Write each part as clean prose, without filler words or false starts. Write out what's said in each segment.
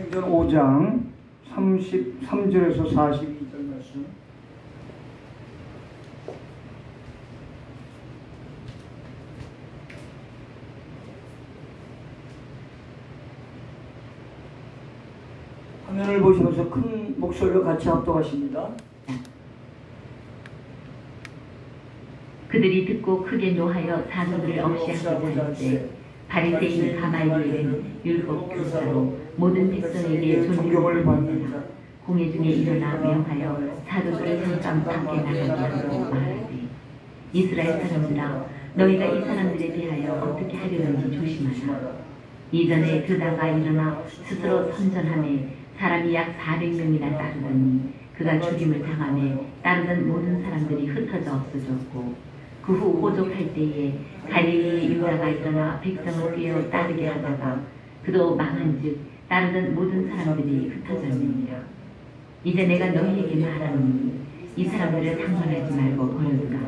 사도행전 5장 33절에서 42절 말씀. 화면을 보시면서 큰 목소리로 같이 합독하십니다. 그들이 듣고 크게 노하여 사도들을 억시하고자 할 때 바리새인 가말리엘은 율법교사로 모든 백성에게 존경을 받는 자 공회 중에 일어나 명하여 사도들을 잠깐 밖에 나가게 하고 말하되 이스라엘 사람들아 너희가 이 사람들에 대하여 어떻게 하려는지 조심하라. 이전에 드다가 일어나 스스로 선전하매 사람이 약 400명이나 따르더니 그가 죽임을 당하며 따르던 모든 사람들이 흩어져 없어졌고 그 후 호족할 때에 갈릴리 유다가 일어나 백성을 꿰어 따르게 하다가 그도 망한즉 따르던 모든 사람들이 흩어졌느니라. 이제 내가 너희에게 말하노니 이 사람들을 당번하지 말고 버려두라.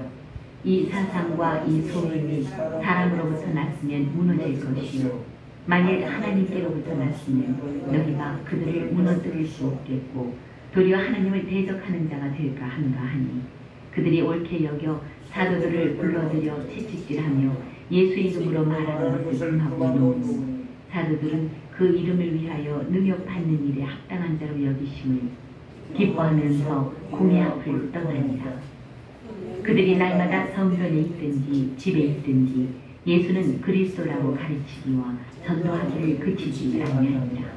이 사상과 이 소임이 사람으로부터 났으면 무너질 것이요 만일 하나님께로부터 났으면 너희가 그들을 무너뜨릴 수 없겠고 도리어 하나님을 대적하는 자가 될까 한가 하니 그들이 옳게 여겨 사도들을 불러들여 채찍질하며 예수 이름으로 말하는 것을 금하고 놓으니 사도들은 그 이름을 위하여 능욕받는 일에 합당한 자로 여기심을 기뻐하면서 공회 앞을 떠나니라. 그들이 날마다 성전에 있든지 집에 있든지 예수는 그리스도라고 가르치기와 전도하기를 그치지 아니하니라.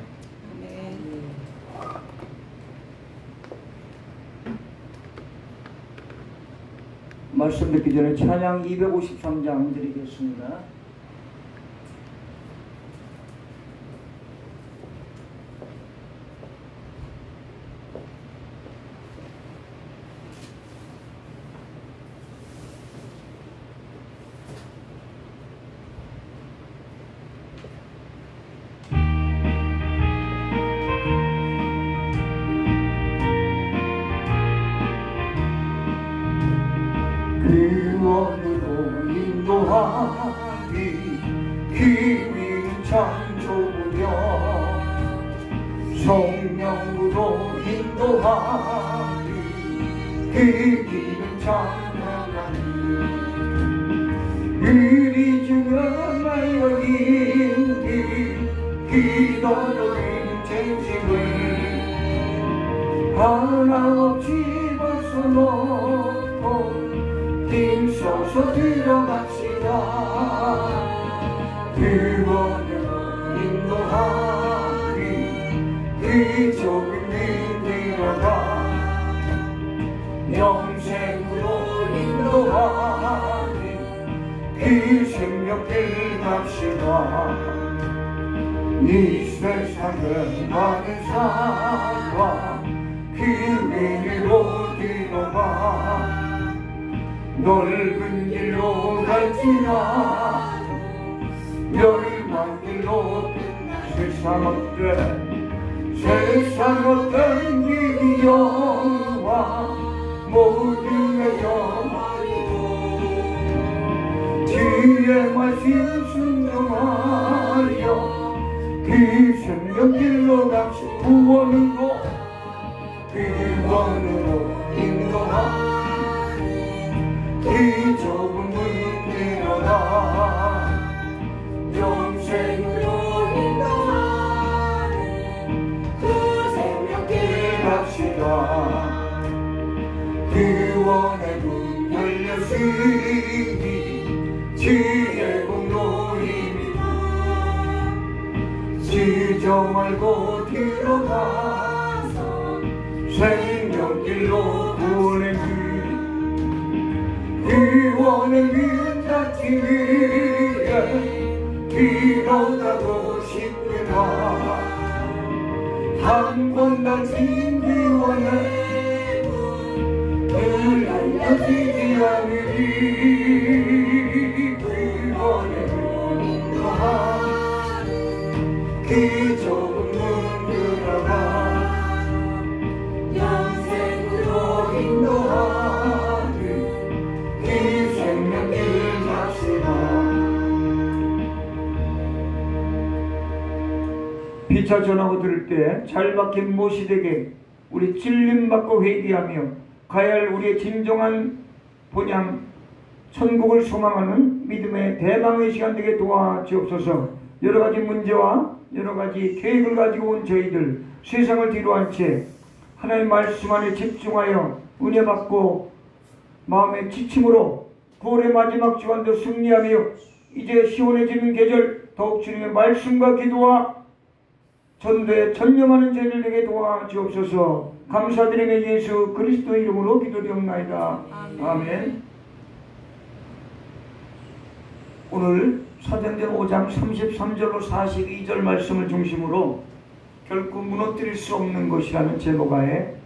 말씀 듣기 전에 찬양 253장 드리겠습니다. 구원으로 인도하니 기미는 참 좋으며 성령으로 인도하니 기미는 참 나가니 이리 증언하여 인기 기도로 인생식을 하나 없이 벗어놓고 힘써서 들어갑시다. 구원으로 인도하니 그 좁은 길 들어가 영생으로 인도하니 그 생명길 갑시다. 이 세상은 많은 산과 그 위로 들어가 넓은 길로 갈지라 열망 길로 세상 어떤 길이 영화 모두의 영화이고 뒤에 마신 순종하여 그 생명길로 갑시 구원으로 인도하니 이 좁은 문 들어가 영생으로 인도하는 그 생명길 갑시다. 구원의 문 열렸으니 지혜의 공로 힘이고 지정 알고 들어가서 생명길로 구원의 구원의 길 닿기 위해 길어가고 싶구나. 한 번 닫힌 구원의 문을 열려지지 않으리. 구원의 문 인도하는 그 좁은 문 들어가 영생으로 인도하는 그 생명길 갑시다. 피차 전하고 들을 때 잘 박힌 못이 되게 우리 찔림받고 회개하며 가야 할 우리의 진정한 본향 천국을 소망하는 믿음의 대망의 시간 되게 도와주옵소서. 여러가지 문제와 여러가지 계획을 가지고 온 저희들 세상을 뒤로한 채 하나님 말씀 안에 집중하여 은혜 받고 마음의 지침으로 9월의 마지막 주간도 승리하며 이제 시원해지는 계절 더욱 주님의 말씀과 기도와 전도에 전념하는 저희들에게 도와주옵소서. 감사드리며 예수 그리스도 이름으로 기도드리옵나이다. 아멘. 오늘 사도행전 5장 33절로 42절 말씀을 중심으로 결코 무너뜨릴 수 없는 것이라는 제목하에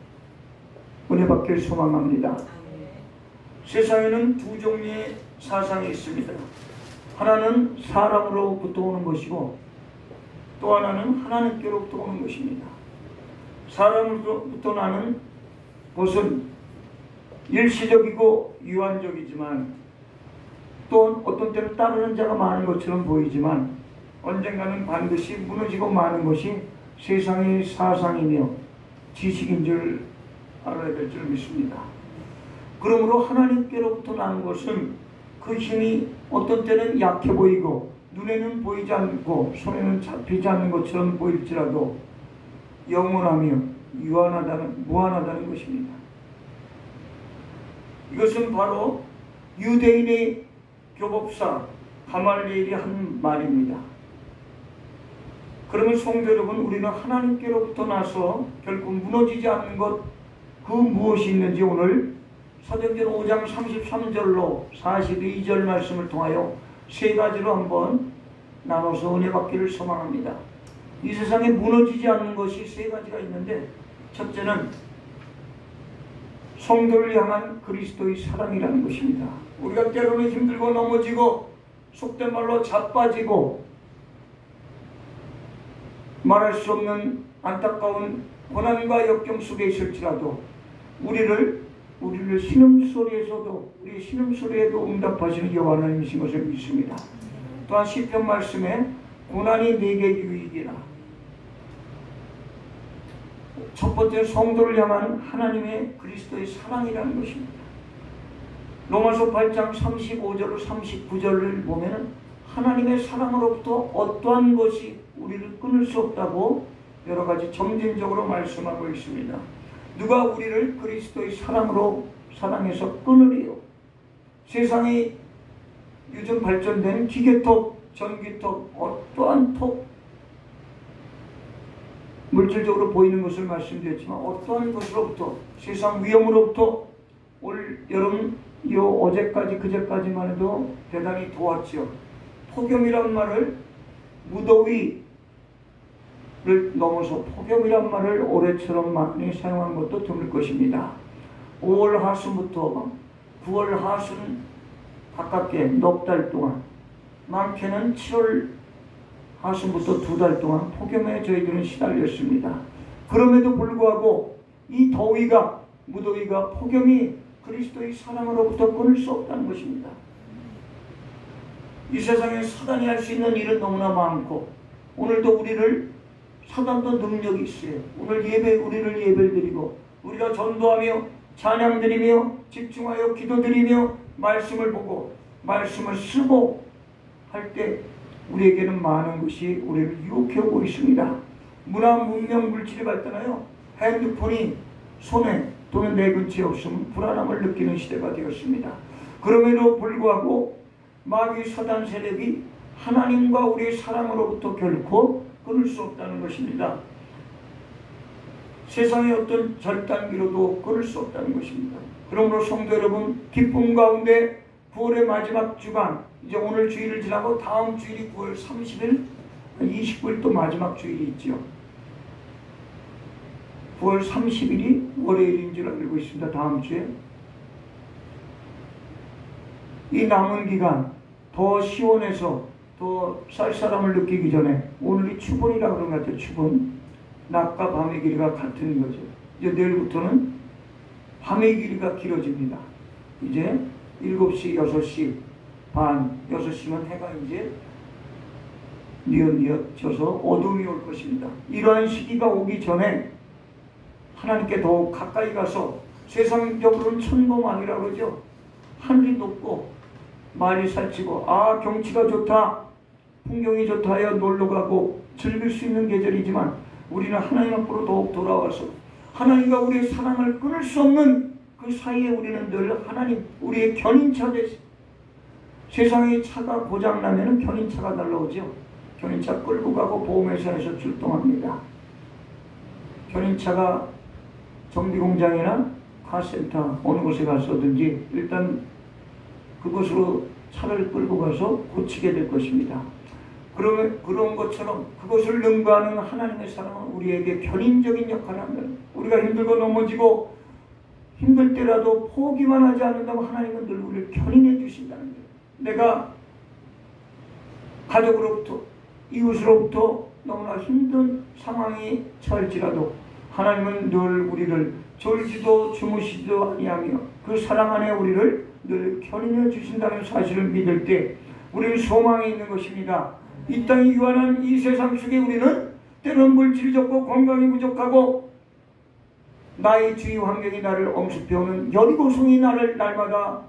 은혜 받기를 소망합니다. 세상에는 두 종류의 사상이 있습니다. 하나는 사람으로부터 오는 것이고 또 하나는 하나님께로부터 오는 것입니다. 사람으로부터 나는 것은 일시적이고 유한적이지만 또 어떤 때는 따르는 자가 많은 것처럼 보이지만 언젠가는 반드시 무너지고 마는 것이 세상의 사상이며 지식인 줄 알아야 될 줄 믿습니다. 그러므로 하나님께로부터 나는 것은 그 힘이 어떤 때는 약해 보이고 눈에는 보이지 않고 손에는 잡히지 않는 것처럼 보일지라도 영원하며 무한하다는 것입니다. 이것은 바로 유대인의 교법사 가말리엘이 한 말입니다. 그러면 성도 여러분, 우리는 하나님께로부터 나서 결국 무너지지 않는 것, 그 무엇이 있는지 오늘 사도행전 5장 33절로 42절 말씀을 통하여 세 가지로 한번 나눠서 은혜 받기를 소망합니다. 이 세상에 무너지지 않는 것이 세 가지가 있는데, 첫째는 성도를 향한 그리스도의 사랑이라는 것입니다. 우리가 때로는 힘들고 넘어지고 속된 말로 자빠지고 말할 수 없는 안타까운 고난과 역경 속에 있을지라도 우리를 신음소리에서도 우리 신음소리에도 응답하시는 여호와 하나님이신 것을 믿습니다. 또한 시편 말씀에 고난이 내게 유익이라. 첫 번째 성도를 향한 하나님의 그리스도의 사랑이라는 것입니다. 로마서 8장 35절로 39절을 보면 하나님의 사랑으로부터 어떠한 것이 우리를 끊을 수 없다고 여러 가지 점진적으로 말씀하고 있습니다. 누가 우리를 그리스도의 사랑으로 사랑해서 끊으리요? 세상이 요즘 발전된 기계톱, 전기톱, 어떠한 톱, 물질적으로 보이는 것을 말씀드렸지만 어떠한 것으로부터, 세상 위험으로부터 올 여름 어제까지 그제까지만 해도 대단히 더웠죠. 폭염이란 말을, 무더위를 넘어서 폭염이란 말을 올해처럼 많이 사용한 것도 드물 것입니다. 5월 하순부터 9월 하순 가깝게 넉 달 동안, 많게는 7월 하순부터 2달 동안 폭염에 저희들은 시달렸습니다. 그럼에도 불구하고 이 더위가, 무더위가, 폭염이 그리스도의 사랑으로부터 끊을 수 없다는 것입니다. 이 세상에 사단이 할 수 있는 일은 너무나 많고, 오늘도 사단도 능력이 있어요. 오늘 우리를 예배를 드리고 우리가 전도하며 찬양 드리며 집중하여 기도 드리며 말씀을 보고 말씀을 쓰고 할 때 우리에게는 많은 것이 우리를 유혹해 오고 있습니다. 문화, 문명, 물질이 발달하여 핸드폰이 손에 또는 내 근처에 없으면 불안함을 느끼는 시대가 되었습니다. 그럼에도 불구하고 마귀 사단 세력이 하나님과 우리의 사랑으로부터 결코 끊을 수 없다는 것입니다. 세상의 어떤 절단기로도 끊을 수 없다는 것입니다. 그러므로 성도 여러분, 기쁨 가운데 9월의 마지막 주간, 이제 오늘 주일을 지나고 다음 주일이 9월 30일, 29일 또 마지막 주일이 있죠. 9월 30일이 월요일인 줄 알고 있습니다. 다음 주에. 이 남은 기간 더 시원해서 더 쌀쌀함을 느끼기 전에 오늘이 추분이라고 그런 것 같아요. 추분. 낮과 밤의 길이가 같은 거죠. 이제 내일부터는 밤의 길이가 길어집니다. 이제 7시, 6시 반, 6시면 해가 이제 뉘어져서 어둠이 올 것입니다. 이러한 시기가 오기 전에 하나님께 더욱 가까이 가서 세상적으로는 천고만이라고 그러죠. 하늘이 높고 말이 살찌고 경치가 좋다, 풍경이 좋다 하여 놀러가고 즐길 수 있는 계절이지만 우리는 하나님 앞으로 더욱 돌아와서 하나님과 우리의 사랑을 끊을 수 없는 그 사이에 우리는 늘 하나님, 우리의 견인차 되시. 세상의 차가 고장나면 견인차가 날라오죠. 견인차 끌고 가고 보험회사에서 출동합니다. 견인차가 정비공장이나 카센터 어느 곳에 가서든지 일단 그곳으로 차를 끌고 가서 고치게 될 것입니다. 그런 것처럼 그것을 능가하는 하나님의 사랑은 우리에게 견인적인 역할을 합니다. 우리가 힘들고 넘어지고 힘들 때라도 포기만 하지 않는다면 하나님은 늘 우리를 견인해 주신다는 거예요. 내가 가족으로부터 이웃으로부터 너무나 힘든 상황이 처할지라도 하나님은 늘 우리를 졸지도 주무시지도 아니하며 그 사랑 안에 우리를 늘 견인해 주신다는 사실을 믿을 때 우리는 소망이 있는 것입니다. 이 땅이 유한한 이 세상 속에 우리는 때로는 물질이 적고 건강이 부족하고 나의 주위 환경이 나를 엄습해오는 여리고성이 나를 날마다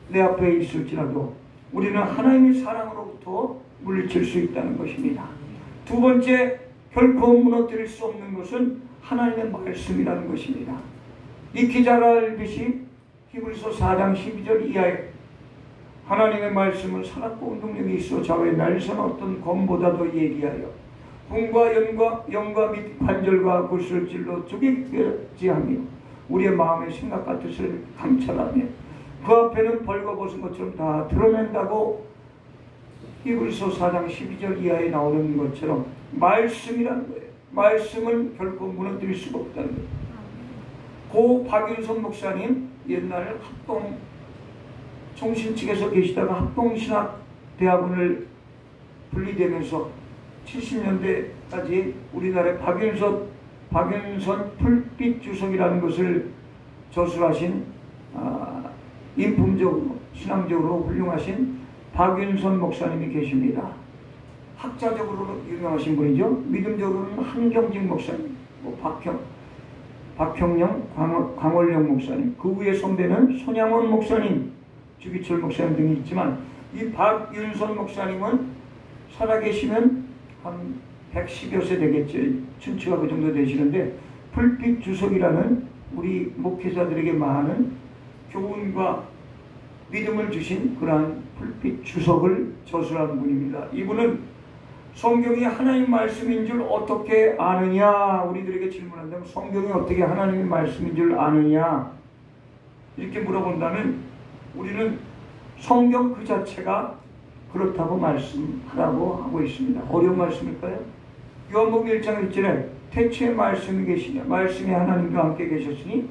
내 앞에 있을지라도 우리는 하나님의 사랑으로부터 물리칠 수 있다는 것입니다. 두 번째, 결코 무너뜨릴 수 없는 것은 하나님의 말씀이라는 것입니다. 익히 잘 알듯이 히브리서 4장 12절 이하에 하나님의 말씀은 살았고 운동력이 있어 좌우에 날선 어떤 검보다도 예리하여 궁과 영과 및 관절과 굴슬 찔러 쪼개지 하며 우리의 마음의 생각과 뜻을 감찰하며 그 앞에는 벌거벗은 것처럼 다 드러낸다고 히브리서 4장 12절 이하에 나오는 것처럼 말씀이라는 거예요. 말씀은 결코 무너뜨릴 수가 없다는 거예요. 고 박윤선 목사님 옛날 합동 총신 측에서 계시다가 합동신학대학원을 분리되면서 70년대까지 우리나라의 박윤선 풀빛 주석이라는 것을 저술하신 인품적으로 신앙적으로 훌륭하신 박윤선 목사님이 계십니다. 학자적으로 유명하신 분이죠. 믿음적으로는 한경직 목사님, 박형령, 광월령 목사님, 그 위에 선배는 손양원 목사님, 주기철 목사님 등이 있지만 이 박윤선 목사님은 살아계시면 한 110여 세 되겠죠. 춘추가 그 정도 되시는데 불빛 주석이라는 우리 목회자들에게 많은 교훈과 믿음을 주신 그러한 불빛 주석을 저술한 분입니다. 이분은 성경이 하나님 말씀인 줄 어떻게 아느냐, 우리들에게 질문한다면 성경이 어떻게 하나님의 말씀인 줄 아느냐 이렇게 물어본다면 우리는 성경 그 자체가 그렇다고 말씀하라고 하고 있습니다. 어려운 말씀일까요? 요한복음 1장 1절에 태초에 말씀이 계시냐, 말씀이 하나님과 함께 계셨으니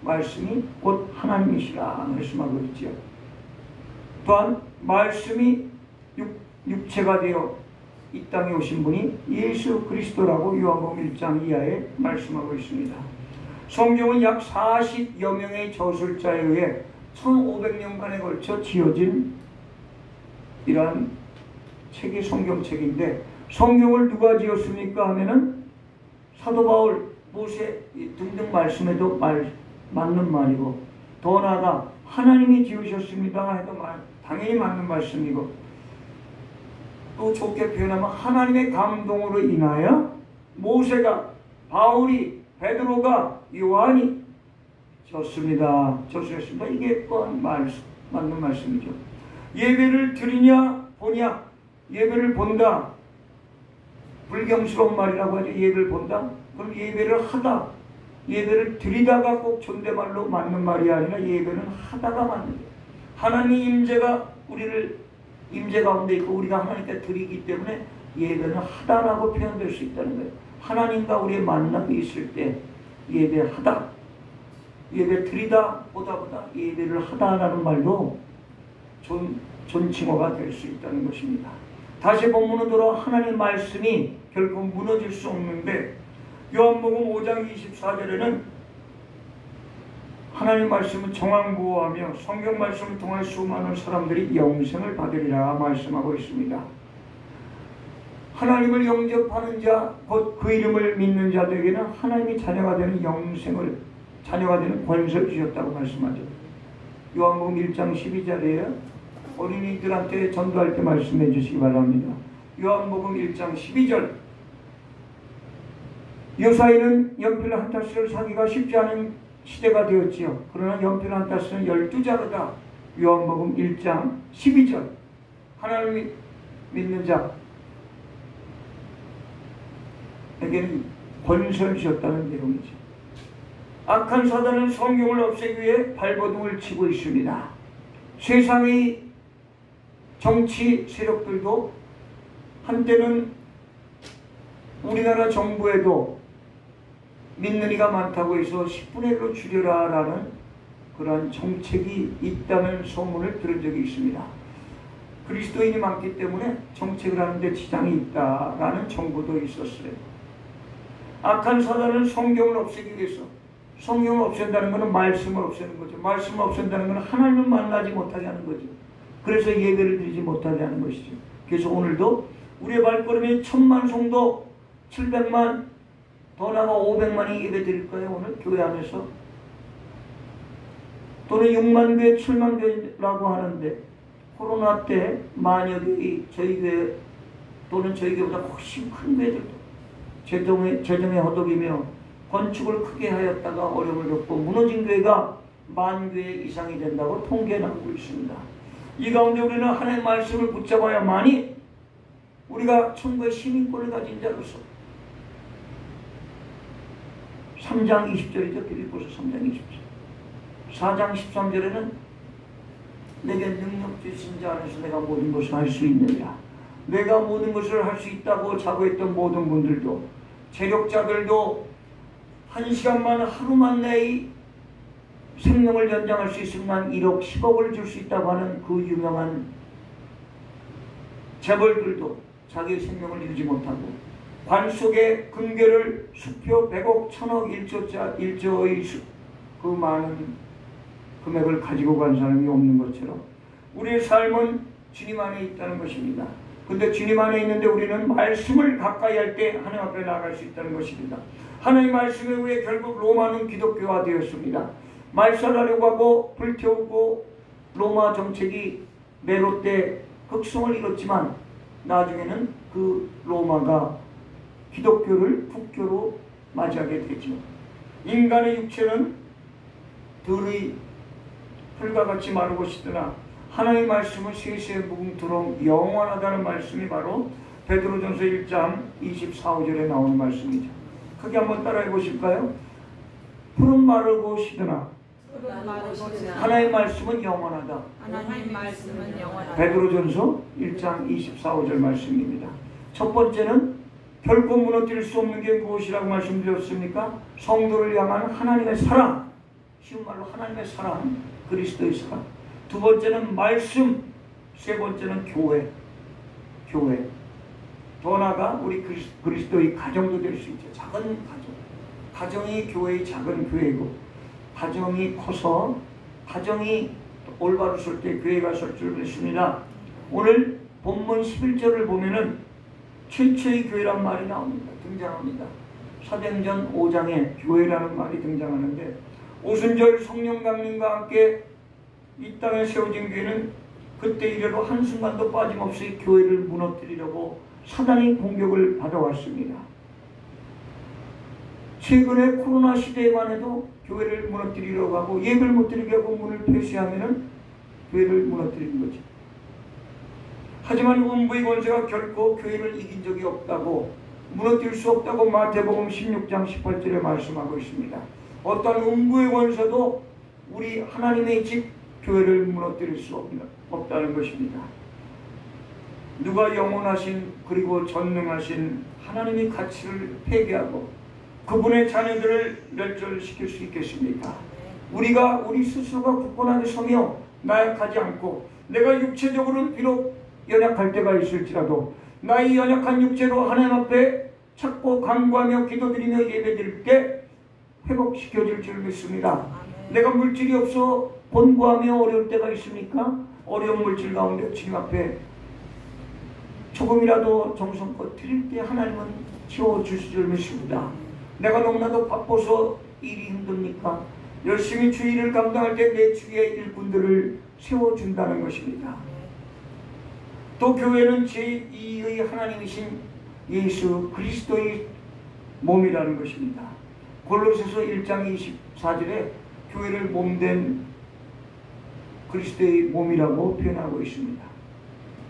말씀이 곧 하나님이시라 말씀하고 있죠. 또한 말씀이 육체가 되어 이 땅에 오신 분이 예수 그리스도라고 요한복음 1장 이하에 말씀하고 있습니다. 성경은 약 40여 명의 저술자에 의해 1500년간에 걸쳐 지어진 이러한 책이 성경책인데 성경을 누가 지었습니까 하면은 사도 바울, 모세 등등 말씀에도 맞는 말이고 더 나아가 하나님이 지으셨습니다 해도 당연히 맞는 말씀이고 또 좋게 표현하면 하나님의 감동으로 인하여 모세가, 바울이, 베드로가, 요한이 저술했습니다. 이게 또한 맞는 말씀이죠. 예배를 드리냐 보냐, 예배를 본다, 불경스러운 말이라고 하죠. 예배를 본다. 그럼 예배를 하다, 예배를 드리다가 꼭 존댓말로 맞는 말이 아니라 예배는 하다가 맞는 거예요. 하나님의 임재가 우리를 임재 가운데 있고 우리가 하나님께 드리기 때문에 예배는 하다라고 표현될 수 있다는 거예요. 하나님과 우리의 만남이 있을 때 예배하다, 예배 드리다 보다 예배를 하다라는 말도 존칭어가 될 수 있다는 것입니다. 다시 본문으로 돌아와 하나님의 말씀이 결코 무너질 수 없는데 요한복음 5장 24절에는 하나님 말씀은 정황보호하며 성경 말씀을 통해 수많은 사람들이 영생을 받으리라 말씀하고 있습니다. 하나님을 영접하는 자, 곧 그 이름을 믿는 자들에게는 하나님의 자녀가 되는 자녀가 되는 권세를 주셨다고 말씀하죠. 요한복음 1장 12절이에요. 어린이들한테 전도할 때 말씀해 주시기 바랍니다. 요한복음 1장 12절. 요사이는 연필 한 타스를 사기가 쉽지 않은 시대가 되었지요. 그러나 연필 한 타스는 12자루다. 요한복음 1장 12절. 하나님을 믿는 자에게는 권세를 주셨다는 내용이죠. 악한 사단은 성경을 없애기 위해 발버둥을 치고 있습니다. 세상의 정치 세력들도 한때는 우리나라 정부에도 믿는 이가 많다고 해서 10분의 1로 줄여라 라는 그러한 정책이 있다는 소문을 들은 적이 있습니다. 그리스도인이 많기 때문에 정책을 하는데 지장이 있다라는 정보도 있었어요. 악한 사단은 성경을 없애기 위해서, 성경을 없앤다는 것은 말씀을 없애는 거죠. 말씀을 없앤다는 것은 하나님을 만나지 못하게 하는 거죠. 그래서 예배를 드리지 못하게 하는 것이죠. 그래서 오늘도 우리의 발걸음이 1000만 성도, 700만, 더 나아가 500만이 예배 드릴 거예요. 오늘 교회 안에서. 또는 6만 교회, 7만 교회라고 하는데 코로나 때 만여 교회, 저희 교회 또는 저희 교회보다 훨씬 큰 교회들도 재정의 허덕이며 건축을 크게 하였다가 어려움을 겪고 무너진 교회가 10,000교회 이상이 된다고 통계에 나오고 있습니다. 이 가운데 우리는 하나님의 말씀을 붙잡아야만이 우리가 천국의 시민권을 가진 자로서 3장 20절이죠. 빌립보서 3장 20절. 4장 13절에는 내게 능력 주신 자 안에서 내가 모든 것을 할 수 있느냐. 내가 모든 것을 할 수 있다고 자부했던 모든 분들도, 재력자들도 1시간만 하루만 내의 생명을 연장할 수 있으면 1억 10억을 줄 수 있다고 하는 그 유명한 재벌들도 자기의 생명을 이루지 못하고 관 속에 금괴를 수표 100억, 1000억, 1조의 그 많은 금액을 가지고 간 사람이 없는 것처럼 우리의 삶은 주님 안에 있다는 것입니다. 근데 주님 안에 있는데 우리는 말씀을 가까이 할 때 하나님 앞에 나아갈 수 있다는 것입니다. 하나님 말씀에 의해 결국 로마는 기독교화 되었습니다. 말살하려고 하고 불태우고 로마 정책이 네로 때 흑성을 이뤘지만 나중에는 그 로마가 기독교를 국교로 맞이하게 되죠. 인간의 육체는 들의 풀과 같이 마르고 시드나 하나님의 말씀은 세세 무궁토록 영원하다는 말씀이 바로 베드로전서 1장 24~25절에 나오는 말씀이죠. 크게 한번 따라해 보실까요? 풀은 마르고 시드나 하나님의 말씀은 영원하다. 하나님의 말씀은 영원하다. 베드로전서 1장 24~25절 말씀입니다. 첫 번째는 결코 무너뜨릴 수 없는 게 무엇이라고 말씀드렸습니까? 성도를 향한 하나님의 사랑, 쉬운 말로 하나님의 사랑, 그리스도의 사랑. 두 번째는 말씀, 세 번째는 교회. 더 나아가 우리 그리스도의 가정도 될 수 있죠. 작은 가정. 가정이 교회의 작은 교회고, 가정이 커서 가정이 올바로 설 때 교회가 설 줄 믿습니다. 오늘 본문 11절을 보면은 최초의 교회란 말이 나옵니다. 등장합니다. 사도행전 5장에 교회라는 말이 등장하는데 오순절 성령 강림과 함께 이 땅에 세워진 교회는 그때 이래로 한순간도 빠짐없이 교회를 무너뜨리려고 사단의 공격을 받아왔습니다. 최근에 코로나 시대에만 해도 교회를 무너뜨리려고 하고 예배를 못 드리게 하고 문을 폐쇄하면은 교회를 무너뜨리는 거죠. 하지만 음부의 권세가 결코 교회를 이긴 적이 없다고, 무너뜨릴 수 없다고 마태복음 16장 18절에 말씀하고 있습니다. 어떤 음부의 권세도 우리 하나님의 집 교회를 무너뜨릴 수 없다는 것입니다. 누가 영원하신 그리고 전능하신 하나님의 가치를 폐기하고 그분의 자녀들을 멸절시킬 수 있겠습니까? 우리가 우리 스스로가 굳건하게 서며 나약하지 않고, 내가 육체적으로는 비록 연약할 때가 있을지라도 나의 연약한 육체로 하나님 앞에 찾고 간구하며 기도드리며 예배드릴 때 회복시켜질 줄 믿습니다. 내가 물질이 없어 본구하며 어려울 때가 있습니까? 어려운 물질 가운데 주님 앞에 조금이라도 정성껏 드릴 때 하나님은 채워주실 줄 믿습니다. 내가 너무나도 바빠서 일이 힘듭니까? 열심히 주일을 감당할 때 내 주위의 일꾼들을 세워준다는 것입니다. 또 교회는 제2의 하나님이신 예수 그리스도의 몸이라는 것입니다. 골로새서 1장 24절에 교회를 몸된 그리스도의 몸이라고 표현하고 있습니다.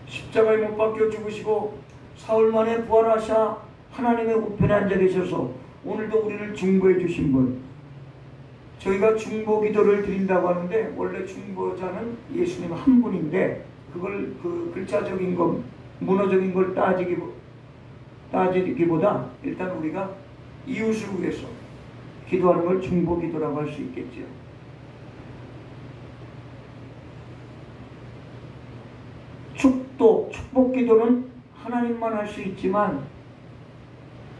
십자가에 못 박혀 죽으시고 사흘 만에 부활하사 하나님의 우편에 앉아 계셔서 오늘도 우리를 중보해 주신 분, 저희가 중보 기도를 드린다고 하는데 원래 중보자는 예수님 한 분인데 그걸 그 글자적인 것, 문어적인 걸 따지기보다 일단 우리가 이웃을 위해서 기도하는 걸 중보 기도라고 할 수 있겠죠. 축복 기도는 하나님만 할 수 있지만,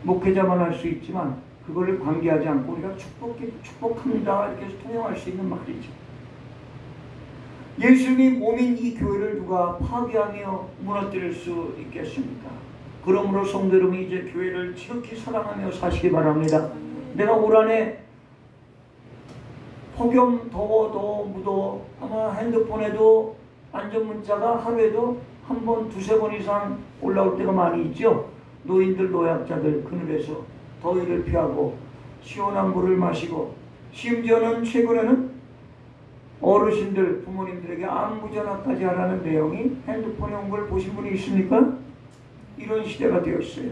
목회자만 할 수 있지만 그걸 관계하지 않고 우리가 축복합니다 이렇게 통용할 수 있는 말이죠. 예수님이 몸인 이 교회를 누가 파괴하며 무너뜨릴 수 있겠습니까? 그러므로 성도 여러분, 이제 교회를 지극히 사랑하며 사시기 바랍니다. 내가 올 한해 폭염, 더워, 무더워, 아마 핸드폰에도 안전문자가 하루에도 한 번, 두세 번 이상 올라올 때가 많이 있죠. 노인들, 노약자들 그늘에서 더위를 피하고 시원한 물을 마시고, 심지어는 최근에는 어르신들, 부모님들에게 안부전화까지 하라는 내용이 핸드폰에 온 걸 보신 분이 있습니까? 이런 시대가 되었어요.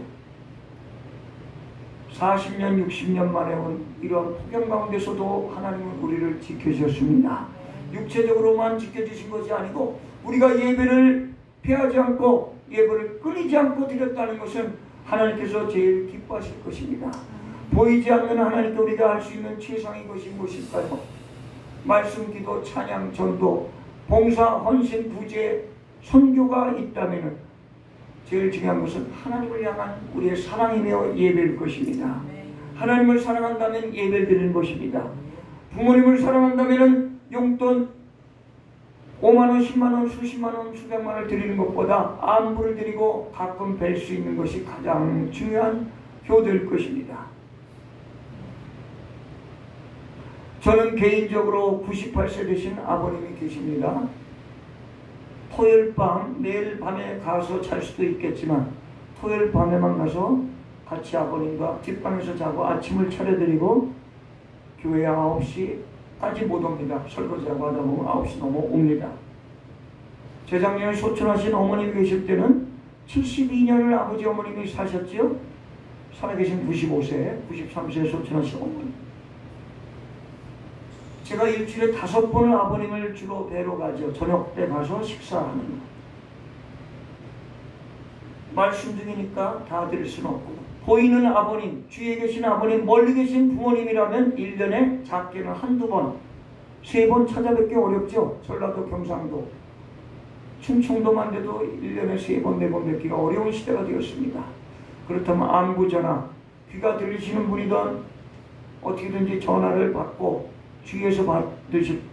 40년, 60년 만에 온 이런 폭염 가운데서도 하나님은 우리를 지켜주셨습니다. 육체적으로만 지켜주신 것이 아니고 우리가 예배를 피하지 않고 예배를 끊이지 않고 드렸다는 것은 하나님께서 제일 기뻐하실 것입니다. 보이지 않는 하나님께 우리가 할 수 있는 최상의 것이 무엇일까요? 말씀, 기도, 찬양, 전도, 봉사, 헌신, 구제, 선교가 있다면 제일 중요한 것은 하나님을 향한 우리의 사랑이며 예배일 것입니다. 하나님을 사랑한다면 예배를 드리는 것입니다. 부모님을 사랑한다면 용돈 5만원, 10만원, 수십만원, 수백만원을 드리는 것보다 안부를 드리고 가끔 뵐 수 있는 것이 가장 중요한 효도일 것입니다. 저는 개인적으로 98세 되신 아버님이 계십니다. 토요일 밤, 내일 밤에 가서 잘 수도 있겠지만 토요일 밤에만 가서 같이 아버님과 뒷방에서 자고 아침을 차려드리고 교회 9시까지 못 옵니다. 설거지하고 하다 보면 9시 넘어 옵니다. 재작년에 소천하신 어머님이 계실 때는 72년을 아버지 어머님이 사셨지요. 살아계신 95세, 93세 소천하신 어머님. 제가 일주일에 5번을 아버님을 주로 뵈러 가죠. 저녁 때 가서 식사하는 거. 말씀 중이니까 다 드릴 수는 없고, 보이는 아버님, 주위에 계신 아버님, 멀리 계신 부모님이라면 1년에 작게는 한두 번, 3번 찾아뵙기 어렵죠. 전라도, 경상도, 충청도만 돼도 1년에 3번, 4번 뵙기가 어려운 시대가 되었습니다. 그렇다면 안부전화, 귀가 들리시는 분이든 어떻게든지 전화를 받고 주위에서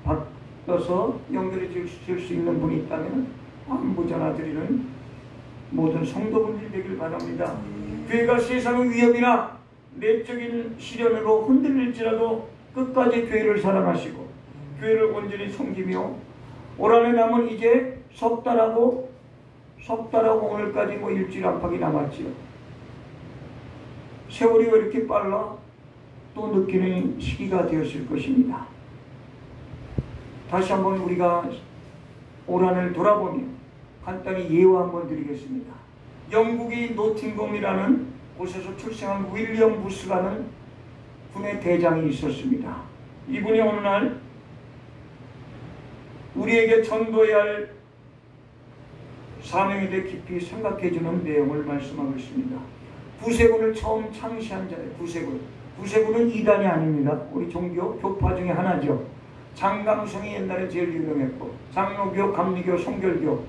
받아서 연결해 줄 수 있는 분이 있다면 안부전화 드리는 모든 성도분들이 되길 바랍니다. 교회가 세상의 위협이나 내적인 시련으로 흔들릴지라도 끝까지 교회를 사랑하시고 교회를 온전히 섬기며 올 한해 남은 이제 석 달하고 오늘까지 일주일 안팎이 남았지요. 세월이 왜 이렇게 빨라? 또 느끼는 시기가 되었을 것입니다. 다시 한번 우리가 올 한해를 돌아보며 간단히 예화 한번 드리겠습니다. 영국의 노팅엄이라는 곳에서 출생한 윌리엄 부스라는 군의 대장이 있었습니다. 이분이 어느 날 우리에게 전도해야 할 사명에 대해 깊이 생각해주는 내용을 말씀하고 있습니다. 구세군을 처음 창시한 자예요. 구세군은 이단이 아닙니다. 우리 종교 교파 중에 하나죠. 장강성이 옛날에 제일 유명했고, 장로교, 감리교, 성결교,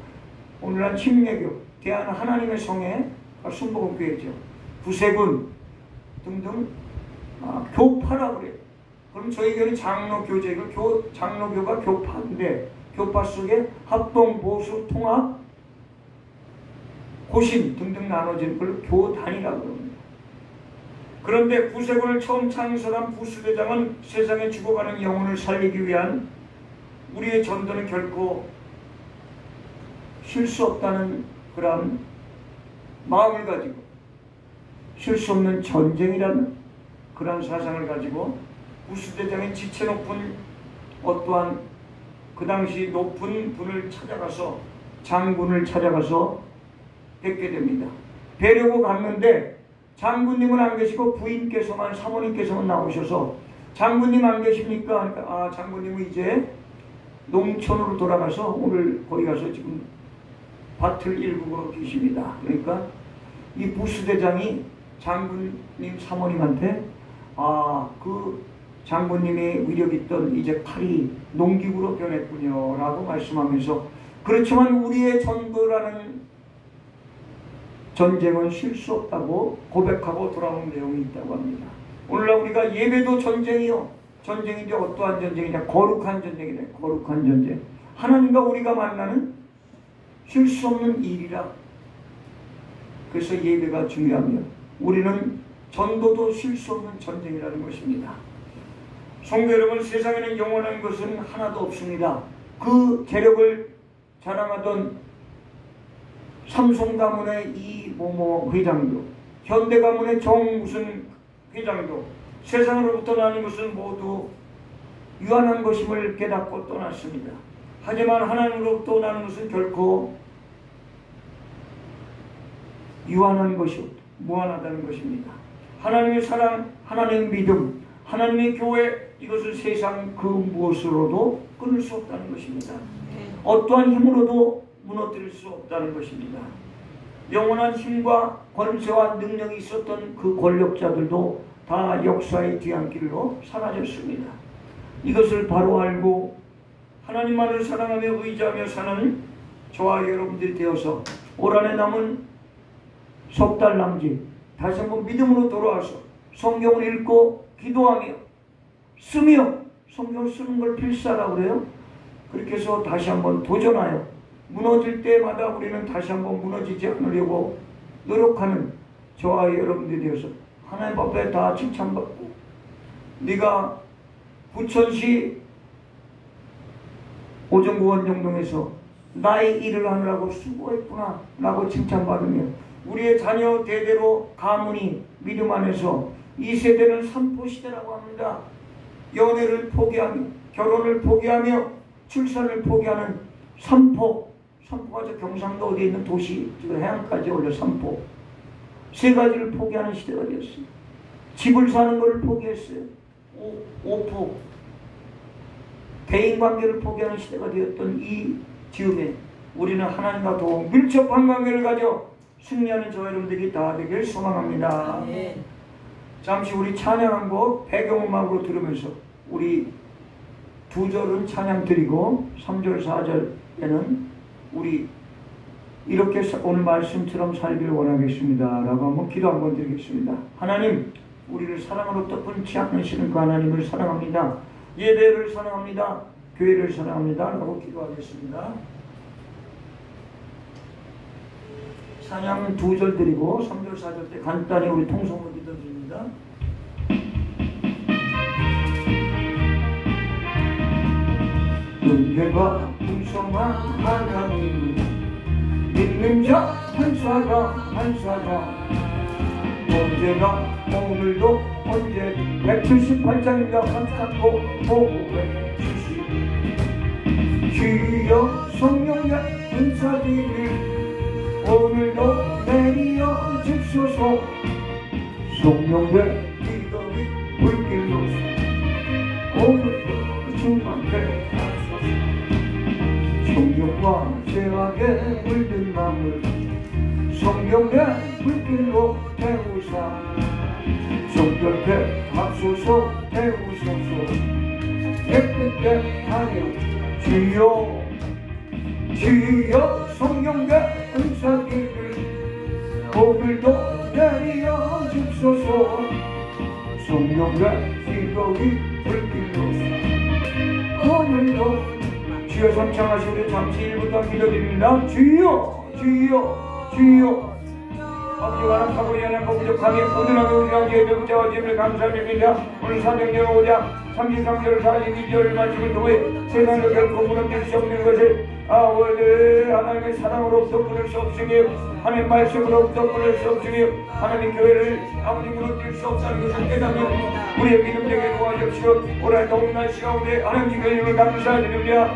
오늘날 침례교, 대한 하나님의 성에 순복음교회죠. 구세군 등등 교파라고 그래요. 그럼 저희 교회는 장로교제고, 장로교가 교파인데 교파 속에 합동, 보수, 통합, 도신 등등 나눠진 걸 교단이라고 합니다. 그런데 구세군을 처음 창설한 부수대장은 세상에 죽어가는 영혼을 살리기 위한 우리의 전도는 결코 쉴 수 없다는 그런 마음을 가지고 쉴 수 없는 전쟁이라는 그런 사상을 가지고 부수대장의 지체 높은 어떠한 그 당시 높은 분을 찾아가서 장군을 찾아가서 뵙게 됩니다. 뵈려고 갔는데 장군님은 안 계시고 부인께서만 사모님께서만 나오셔서 장군님 안 계십니까? 그러니까 아 장군님은 이제 농촌으로 돌아가서 오늘 거기 가서 지금 밭을 일구고 계십니다. 그러니까 이 부수대장이 장군님 사모님한테 아 그 장군님의 위력 있던 이제 칼이 농기구로 변했군요 라고 말씀하면서 그렇지만 우리의 전도라는 전쟁은 쉴 수 없다고 고백하고 돌아온 내용이 있다고 합니다. 오늘날 우리가 예배도 전쟁이요. 전쟁인데 어떠한 전쟁이냐? 거룩한 전쟁이네. 거룩한 전쟁. 하나님과 우리가 만나는 쉴 수 없는 일이라. 그래서 예배가 중요하며 우리는 전도도 쉴 수 없는 전쟁이라는 것입니다. 성도 여러분, 세상에는 영원한 것은 하나도 없습니다. 그 재력을 자랑하던 삼성 가문의 이모모 회장도, 현대 가문의 정 무슨 회장도 세상으로부터 나는 것은 모두 유한한 것임을 깨닫고 떠났습니다. 하지만 하나님으로부터 나는 것은 결코 유한한 것이 없다. 무한하다는 것입니다. 하나님의 사랑, 하나님의 믿음, 하나님의 교회, 이것을 세상 그 무엇으로도 끊을 수 없다는 것입니다. 어떠한 힘으로도 무너뜨릴 수 없다는 것입니다. 영원한 힘과 권세와 능력이 있었던 그 권력자들도 다 역사의 뒤안길로 사라졌습니다. 이것을 바로 알고 하나님만을 사랑하며 의지하며 사는 저와 여러분들이 되어서 올 한해 남은 석 달 남짓 다시 한번 믿음으로 돌아와서 성경을 읽고 기도하며 쓰며 성경을 쓰는 걸 필사라고 그래요. 그렇게 해서 다시 한번 도전하여 무너질 때마다 우리는 다시 한번 무너지지 않으려고 노력하는 저와 여러분들이 되어서 하나님 앞에 다 칭찬받고 네가 부천시 오정구 원정동에서 나의 일을 하느라고 수고했구나 라고 칭찬받으며 우리의 자녀 대대로 가문이 믿음 안에서 이 세대는 산포시대라고 합니다. 연애를 포기하며 결혼을 포기하며 출산을 포기하는 산포. 산포가 저 경상도 어디에 있는 도시 지금 해안까지 올려 산포. 세 가지를 포기하는 시대가 되었습니다. 집을 사는 것을 포기했어요. 오포. 대인관계를 포기하는 시대가 되었던 이 즈음에 우리는 하나님과 더욱 밀접한 관계를 가져 승리하는 저 여러분들이 다 되길 소망합니다. 네. 잠시 우리 찬양 한 곡 배경음악으로 들으면서 우리 2절은 찬양 드리고 3절 4절에는 우리 이렇게 오늘 말씀처럼 살기를 원하겠습니다 라고 한번 기도 한번 드리겠습니다. 하나님, 우리를 사랑으로 떠분치 않으시는 그 하나님을 사랑합니다. 예배를 사랑합니다. 교회를 사랑합니다 라고 기도하겠습니다. 찬양 2절 드리고 3절 4절 때 간단히 우리 통성으로 기도드립니다. 은혜가 풍성한 하나님을 믿는 자 한사가 언제나 오늘도 언제든 178장입니다. 한사코 보호해 주시니 주여 성령의 은사들을 오늘도 내리어 주소서. 성령의 기도의 불길로 오늘도 충만케 하소서. 성령과 죄악에 물든 마음을 성령의 불길로 태우사 정결케 하소서. 태우소서. 깨끗게 하여 주여 주여 성령의 은사기를 오늘도 내리어 주소서. 성령의 기도의 불길로 오늘도 주여 삼창하시 우리 잠시 1분 동안 기도드립니다. 주여 주여 주여 아버지 하나님 사고리 하나님 부족하니 오늘하게 우리가 예배 붙잡아 주님을 감사드립니다. 오늘 사정절 5장 33절 42절 말씀을 통해 세상을 결코 무너뜨릴 수 없는 것을 아버지 하나님의 사랑으로부터 끊을 수 없으며 하나님의 말씀으로부터 끊을 수 없으며 하나님의 교회를 아버지 무너뜨릴 수 없다는 것을 깨닫는 우리의 믿음 되게 도와주시고 오늘 더운 날씨 가운데 하나님 교회를 감사드립니다.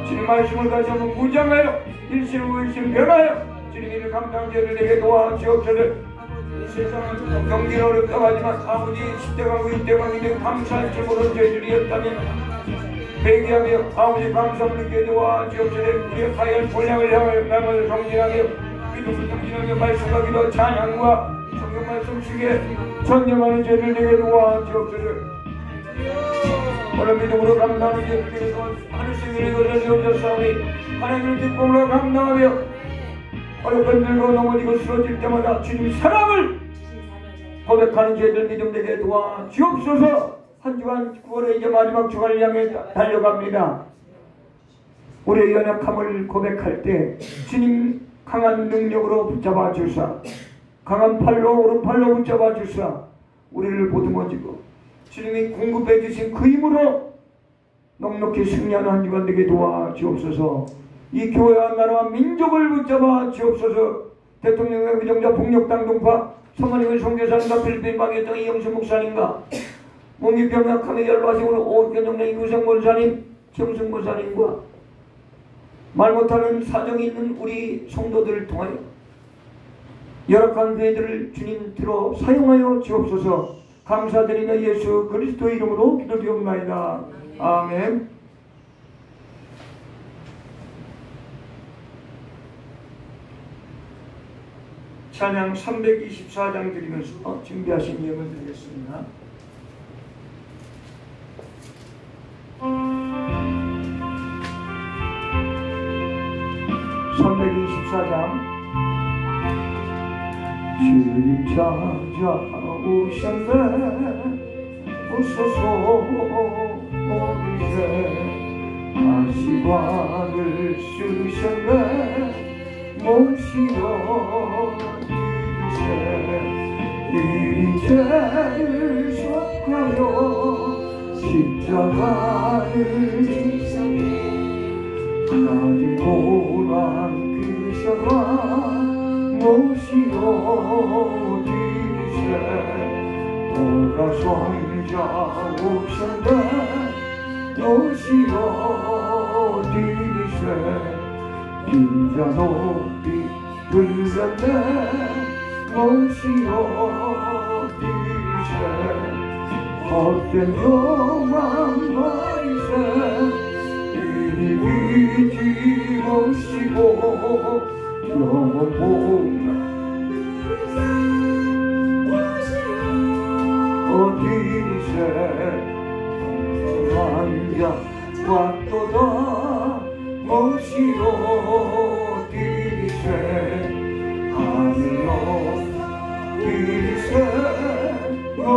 주님 말씀을 다시 한번 무장하여 일신을 의신 변하여 주님 이를 감당한 죄를 내게 도와주옵소서. 이 세상은 경기는 어렵다고 하지만 아버지 10대 강구 6대 강구는 감사할 줄 모르는 죄들이었다면 회개하며 아버지 감사를 느끼게 도와주옵소서. 우리의 하얀 본향을 향하여 나를 정진하며 믿음을 정진하며 말씀과 기도 찬양과 성경 말씀 속에 전념하는 죄를 내게 도와주옵소서. 오늘 믿음으로 감당하는 죄를 내게 도와주옵소서. 하늘신의 것을 주옵소서오니 하나님을 기쁨으로 감당하며 어렵고 넘어지고 쓰러질 때마다 주님 사랑을 고백하는 죄들 믿음 되게 도와주옵소서. 한 주간 9월에 이제 마지막 주간을 향해 달려갑니다. 우리의 연약함을 고백할 때 주님 강한 능력으로 붙잡아 주사 강한 팔로 오른팔로 붙잡아 주사 우리를 보듬어주고 주님이 공급해 주신 그 힘으로 넉넉히 승리하는 한 주간 되게 도와주옵소서. 이 교회와 나라와 민족을 붙잡아 주옵소서. 대통령의 의정자 폭력당 동파 성모님의 성교사님과 필리핀 방해당 이영수 목사님과 몸이 병약함에 연로하신 우리 오견영의 유생 목사님 정승 목사님과 말 못하는 사정이 있는 우리 성도들을 통하여 열악한 교회들을 주님 들어 사용하여 주옵소서. 감사드리며 예수 그리스도 이름으로 기도드리옵나이다. 아멘. 찬양 324장 드리면서 준비하신 예물 드리겠습니다. 주님 찾아오셨네 오소서 어디세 가시관을 쓰셨네 모시러 주세 이리 죄를 속하여 십자가를 지셨네 가진 고난 그셔가 모시러 주세 돌아선 자 오셨네 모시러 주세 인자 높이 불렀네 모시러 주세 헛된 욕망 버리세 이리 빛이 모시고 영원 복나 어디세 환자 왔도다 모시러 주세 하늘로 주세